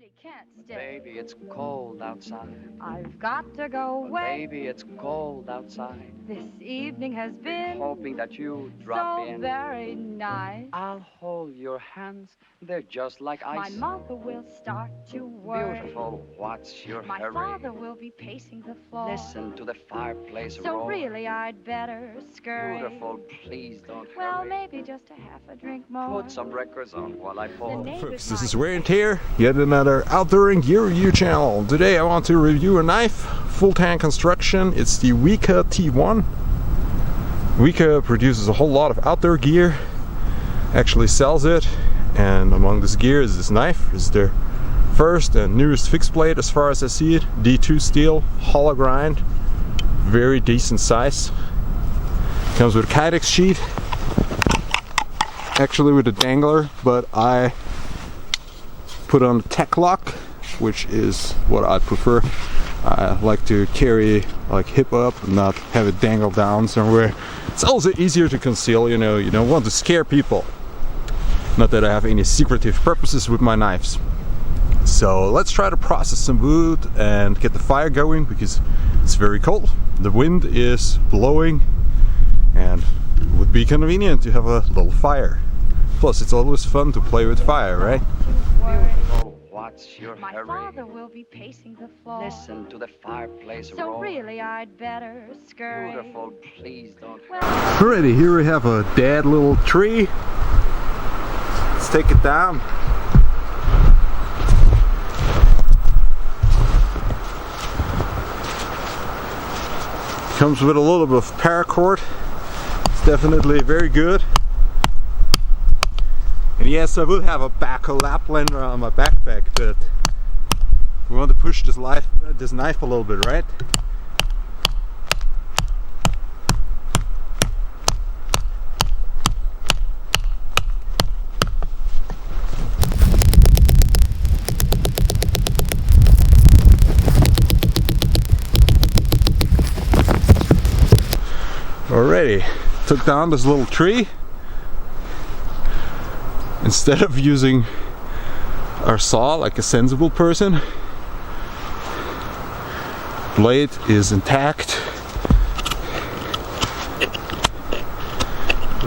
really can't stay. Baby, it's cold outside. I've got to go away. Baby, it's cold outside. This evening has been Hoping that you drop so in. very nice. I'll hold your hands. They're just like My ice. mother will start to worry. Beautiful, what's your My hurry? father will be pacing the floor. Listen to the fireplace So roar. really I'd better scurry. Beautiful, please don't Well, hurry. maybe just a half a drink more. Put some records on while I pour. Folks, this is Wear and Tear, yet another Outdoor and Gear review channel. Today I want to review a knife, full tank construction. It's the Wika T1. Wika produces a whole lot of outdoor gear, actually sells it, and among this gear is this knife. It's their first and newest fixed blade as far as I see it. D2 steel, hollow grind, very decent size. Comes with a kydex sheet, actually with a dangler, but I put on a tech lock, which is what I prefer. I like to carry like hip up and not have it dangle down somewhere. It's also easier to conceal, you know, you don't want to scare people. Not that I have any secretive purposes with my knives. So let's try to process some wood and get the fire going because it's very cold. The wind is blowing and it would be convenient to have a little fire. Plus it's always fun to play with fire, right? Beautiful, what's your My hurry? father will be pacing the floor. Listen to the fireplace So roar. really I'd better scurry. Beautiful, please don't hurry. Well, Alrighty, here we have a dead little tree. Let's take it down. Comes with a little bit of paracord. It's definitely very good. And yes, I would have a backhoe Laplander on my backpack, but we want to push this knife a little bit, right? Alrighty, took down this little tree. Instead of using our saw like a sensible person, blade is intact.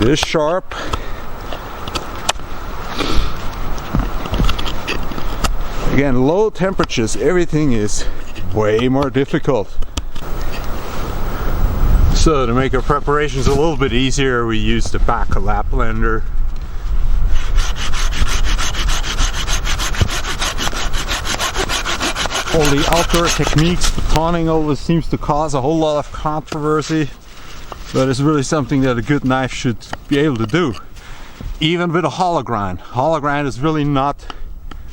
It is sharp. Again, low temperatures, everything is way more difficult. So to make our preparations a little bit easier, we use the backhoe Laplander. All the outdoor techniques, batoning always seems to cause a whole lot of controversy, but it's really something that a good knife should be able to do. Even with a hollow grind. Hollow grind is really not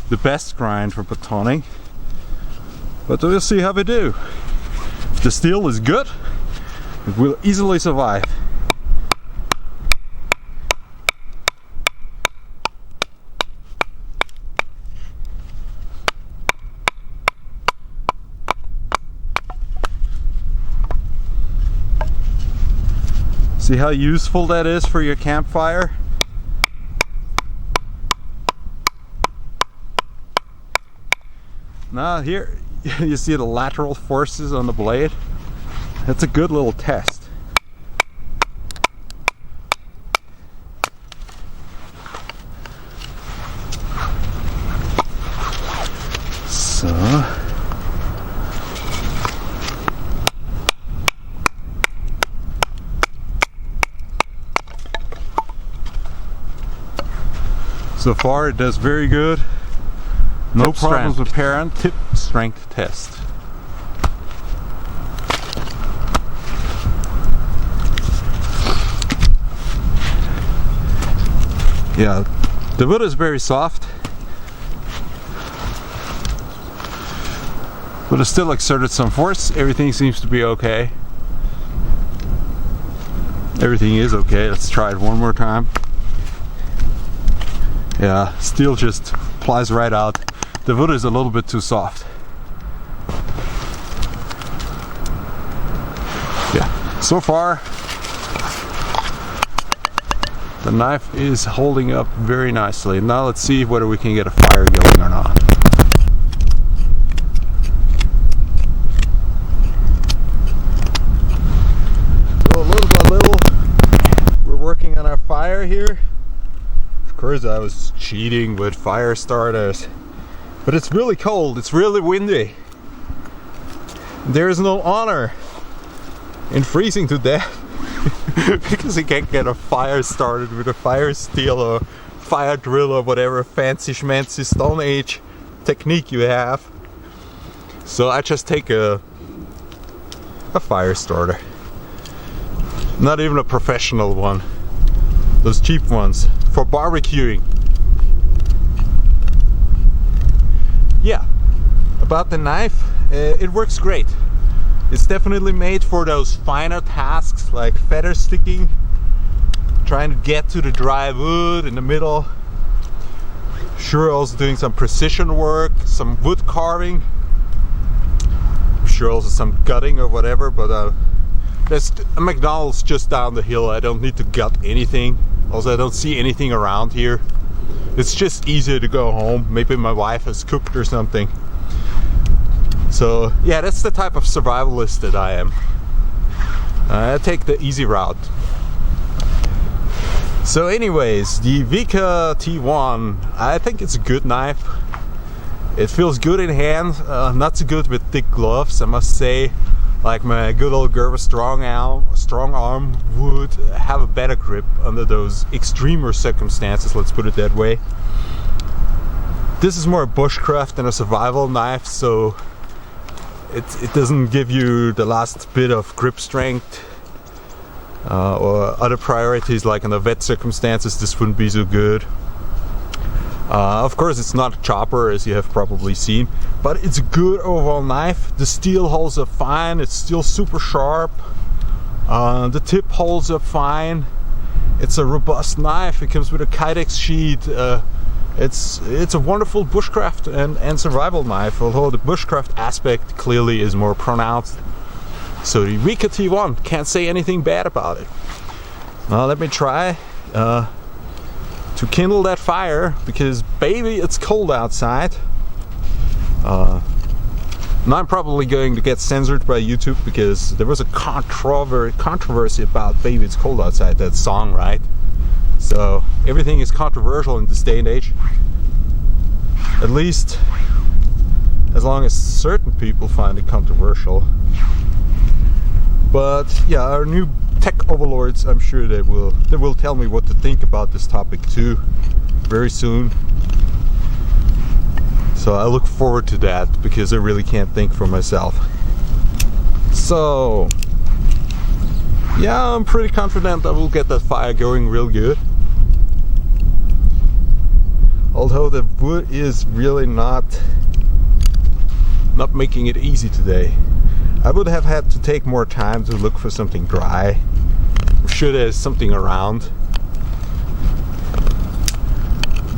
the best grind for batoning, but we'll see how we do. If the steel is good, it will easily survive. See how useful that is for your campfire? Now here you see the lateral forces on the blade. That's a good little test. So far it does very good. No problems with parent. Tip strength test. Yeah, the wood is very soft, but it still exerted some force. Everything seems to be okay. Everything is okay. Let's try it one more time. Yeah, steel just flies right out. The wood is a little bit too soft. Yeah, so far the knife is holding up very nicely. Now let's see whether we can get a fire going or not. first I was cheating with fire starters, but it's really cold, it's really windy. There is no honor in freezing to death because you can't get a fire started with a fire steel or fire drill or whatever fancy schmancy Stone Age technique you have. So I just take a fire starter. Not even a professional one. Those cheap ones for barbecuing. Yeah, about the knife, it works great. It's definitely made for those finer tasks like feather sticking, trying to get to the dry wood in the middle. Sure, also doing some precision work, some wood carving. Sure, also some gutting or whatever, but there's a McDonald's just down the hill. I don't need to gut anything. Also, I don't see anything around here. It's just easier to go home. Maybe my wife has cooked or something. So yeah, that's the type of survivalist that I am. I take the easy route. So anyways, the Wika T1, I think it's a good knife. It feels good in hand, not so good with thick gloves, I must say. Like my good old Gerber strong arm would have a better grip under those extremer circumstances, let's put it that way. This is more a bushcraft than a survival knife, so it doesn't give you the last bit of grip strength or other priorities. Like in the wet circumstances, this wouldn't be so good. Of course, it's not a chopper, as you have probably seen, but it's a good overall knife. The steel holds up fine, it's still super sharp. The tip holds up fine. It's a robust knife. It comes with a Kydex sheet. It's a wonderful bushcraft and survival knife, although the bushcraft aspect clearly is more pronounced. So the Wika T1, can't say anything bad about it. Now let me try to kindle that fire, because baby, it's cold outside. Now I'm probably going to get censored by YouTube because there was a controversy about "Baby It's Cold Outside," that song, right? So everything is controversial in this day and age. At least as long as certain people find it controversial. But yeah, our new tech overlords, I'm sure they will tell me what to think about this topic too, very soon. So I look forward to that, because I really can't think for myself. So yeah, I'm pretty confident I will get that fire going real good. Although the wood is really not making it easy today. I would have had to take more time to look for something dry. I'm sure there's something around,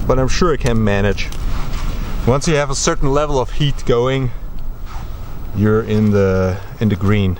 but I'm sure I can manage. Once you have a certain level of heat going, you're in the green.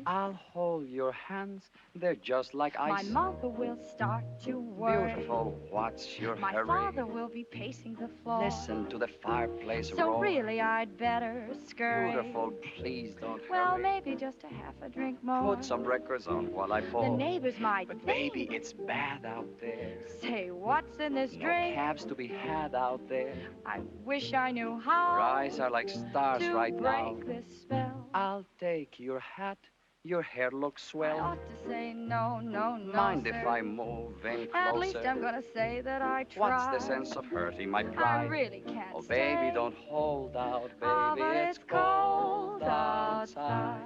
I'll hold your hands, they're just like My ice. mother will start to worry. Beautiful, what's your My hurry? father will be pacing the floor. Listen to the fireplace So roar. really I'd better scurry. Beautiful, please don't Well, hurry. maybe just a half a drink more. Put some records on while I fall. The neighbors might But think. baby, it's bad out there. Say, what's in this No drink? cabs to be had out there. I wish I knew how. Your eyes are like stars to right now. break this spell. I'll take your hat. Your hair looks I swell. ought to say no, no, no, Mind sir. if I move in closer? At least I'm gonna say that I tried. What's the sense of hurting my I pride? really can't Oh, stay. baby, don't hold out, baby. Ah, but it's cold outside.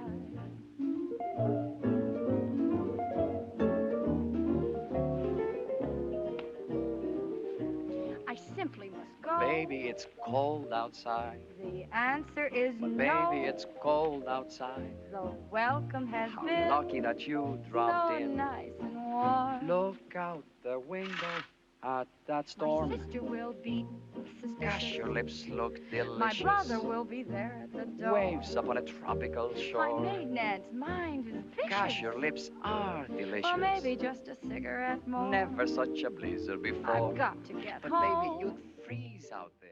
I simply must go. baby, it's cold outside. The answer is But no. baby, it's cold outside. The welcome has How been lucky that you dropped so in. nice and warm. Look out the window at that My storm. sister will be Gosh, your lips look My delicious. brother will be there at the door. Waves upon a tropical My shore. maiden aunt's mind is vicious. Gosh, your lips are delicious. Or maybe just a cigarette more. Never such a blizzard before. I've got to get But home. baby, you'd freeze out there.